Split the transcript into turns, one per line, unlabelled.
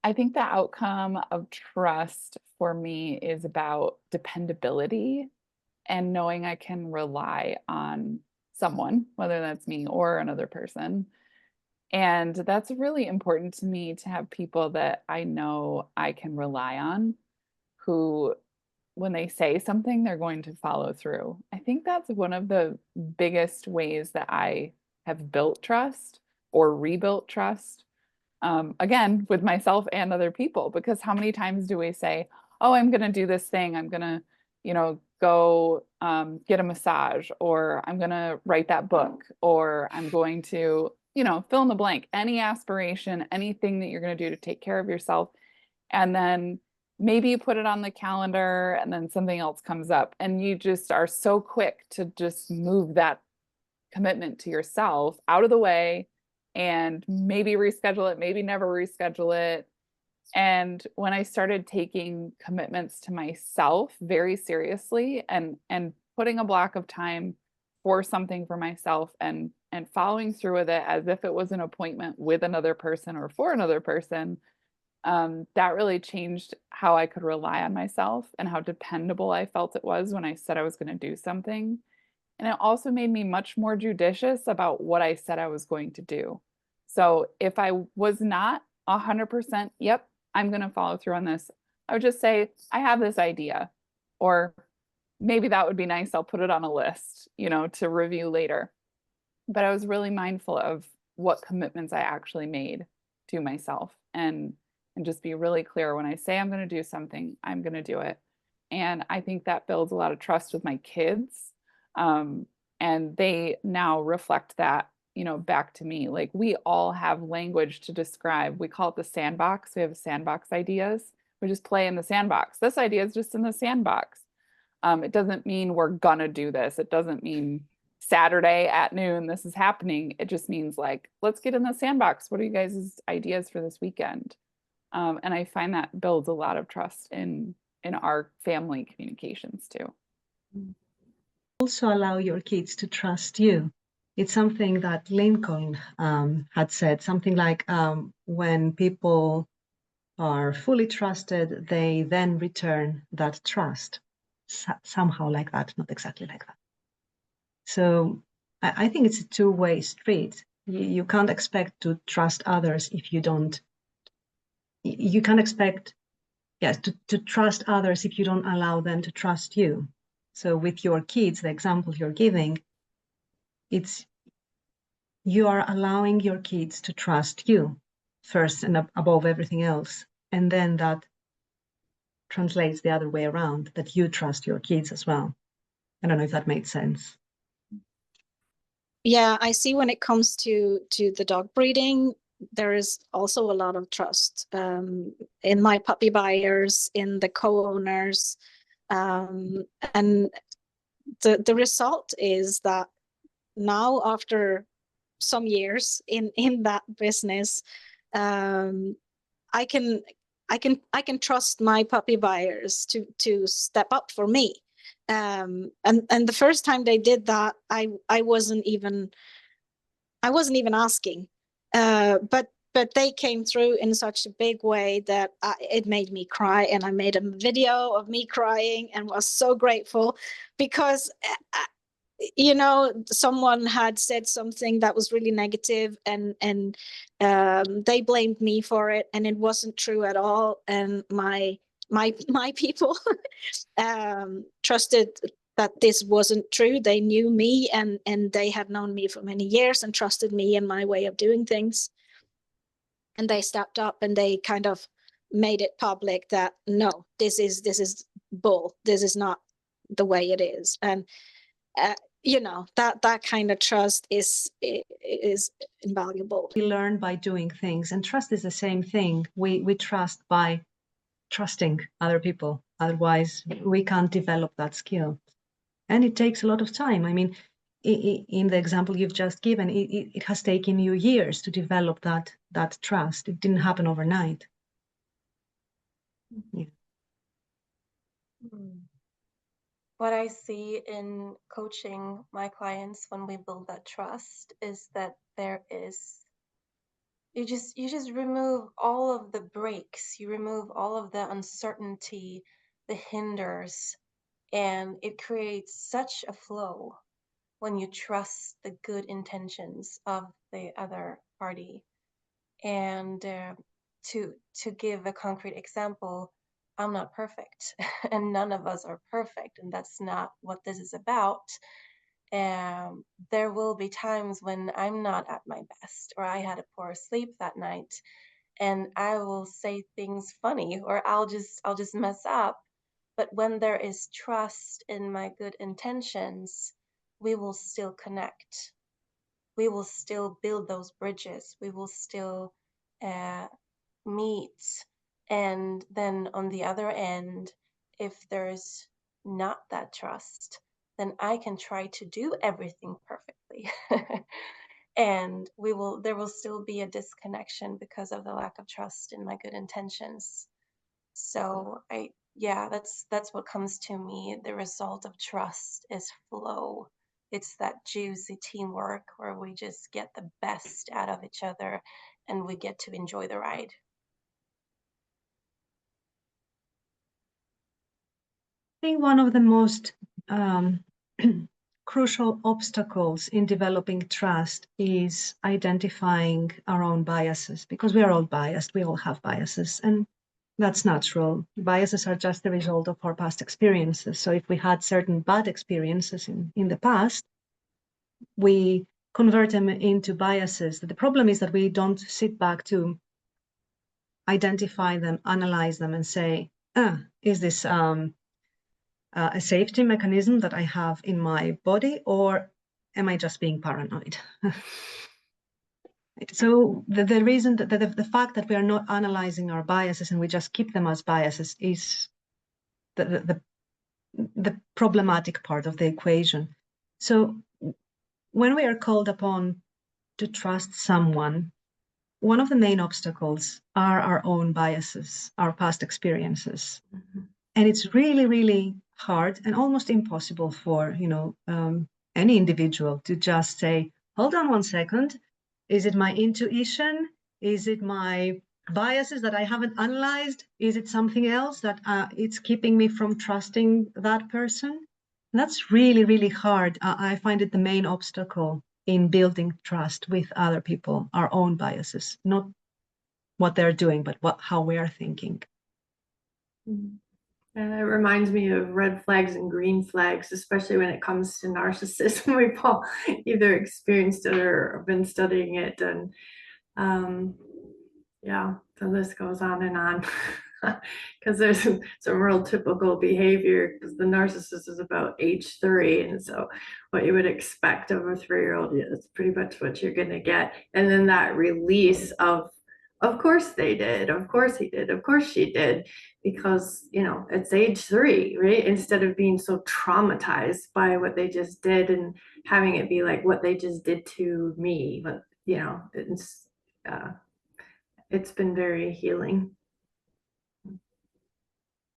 I think the outcome of trust for me is about dependability and knowing I can rely on someone, whether that's me or another person. And that's really important to me to have people that I know I can rely on who, when they say something, they're going to follow through. I think that's one of the biggest ways that I have built trust or rebuilt trust. Again, with myself and other people, because how many times do we say, oh, I'm going to do this thing. I'm going to, go get a massage, or I'm going to write that book, or I'm going to, fill in the blank, any aspiration, anything that you're going to do to take care of yourself. And then maybe you put it on the calendar and then something else comes up and you just are so quick to just move that commitment to yourself out of the way and maybe reschedule it, maybe never reschedule it. And when I started taking commitments to myself very seriously and putting a block of time for something for myself and following through with it as if it was an appointment with another person or for another person, that really changed how I could rely on myself and how dependable I felt it was when I said I was going to do something. And it also made me much more judicious about what I said I was going to do. So if I was not 100%, yep, I'm going to follow through on this, I would just say, I have this idea, or maybe that would be nice. I'll put it on a list, to review later. But I was really mindful of what commitments I actually made to myself and just be really clear when I say I'm going to do something, I'm going to do it. And I think that builds a lot of trust with my kids. And they now reflect that, back to me. Like we all have language to describe. We call it the sandbox. We have sandbox ideas. We just play in the sandbox. This idea is just in the sandbox. It doesn't mean we're gonna do this. It doesn't mean Saturday at noon this is happening. It just means like, let's get in the sandbox. What are you guys' ideas for this weekend? And I find that builds a lot of trust in our family communications too.
Also allow your kids to trust you. It's something that Lincoln had said, something like when people are fully trusted, they then return that trust. Somehow like that, not exactly like that. So I think it's a two-way street. You can't expect to trust others if you don't. You can't expect, yes, to trust others if you don't allow them to trust you. So with your kids, the example you're giving, it's you are allowing your kids to trust you first and above everything else. And then that translates the other way around, that you trust your kids as well. I don't know if that made sense.
Yeah, I see when it comes to the dog breeding, there is also a lot of trust in my puppy buyers, in the co-owners. And the result is that now after some years in that business, I can trust my puppy buyers to step up for me. And the first time they did that, I wasn't even asking, but they came through in such a big way that it made me cry, and I made a video of me crying and was so grateful because someone had said something that was really negative, and they blamed me for it, and it wasn't true at all. And my people trusted that this wasn't true. They knew me, and they had known me for many years and trusted me and my way of doing things. And they stepped up and they kind of made it public that no, this is bull. This is not the way it is. And that kind of trust is invaluable.
We learn by doing things, and trust is the same thing. We trust by trusting other people. Otherwise, we can't develop that skill. And it takes a lot of time. I mean, in the example you've just given, it has taken you years to develop that trust. It didn't happen overnight. Yeah.
What I see in coaching my clients when we build that trust is that there is you just remove all of the breaks, you remove all of the uncertainty, the hinders, and it creates such a flow when you trust the good intentions of the other party. And to give a concrete example, I'm not perfect, and none of us are perfect, and that's not what this is about. There will be times when I'm not at my best, or I had a poor sleep that night, and I will say things funny, or I'll just mess up. But when there is trust in my good intentions, we will still connect. We will still build those bridges. We will still uh, meet. And then on the other end, if there's not that trust, then I can try to do everything perfectly. And there will still be a disconnection because of the lack of trust in my good intentions. So yeah, that's what comes to me. The result of trust is flow. It's that juicy teamwork where we just get the best out of each other and we get to enjoy the ride.
I think one of the most crucial obstacles in developing trust is identifying our own biases, because we are all biased. We all have biases, and that's natural. Biases are just the result of our past experiences. So if we had certain bad experiences in the past, we convert them into biases. The problem is that we don't sit back to identify them, analyze them, and say, is this a safety mechanism that I have in my body, or am I just being paranoid? So the reason that the fact that we are not analyzing our biases and we just keep them as biases is the problematic part of the equation. So when we are called upon to trust someone, one of the main obstacles are our own biases, our past experiences. Mm-hmm. And it's really, really hard and almost impossible for, any individual to just say, hold on one second, is it my intuition? Is it my biases that I haven't analyzed? Is it something else that it's keeping me from trusting that person? That's really, really hard. I find it the main obstacle in building trust with other people, our own biases, not what they're doing, but how we are thinking.
And it reminds me of red flags and green flags, especially when it comes to narcissism. We've all either experienced it or been studying it. And yeah, the list goes on and on. Because there's some real typical behavior, because the narcissist is about age 3, and so what you would expect of a 3-year-old is pretty much what you're going to get. And then that release of course they did, of course he did, of course she did, because it's age 3, right? Instead of being so traumatized by what they just did and having it be like what they just did to me. But it's been very healing.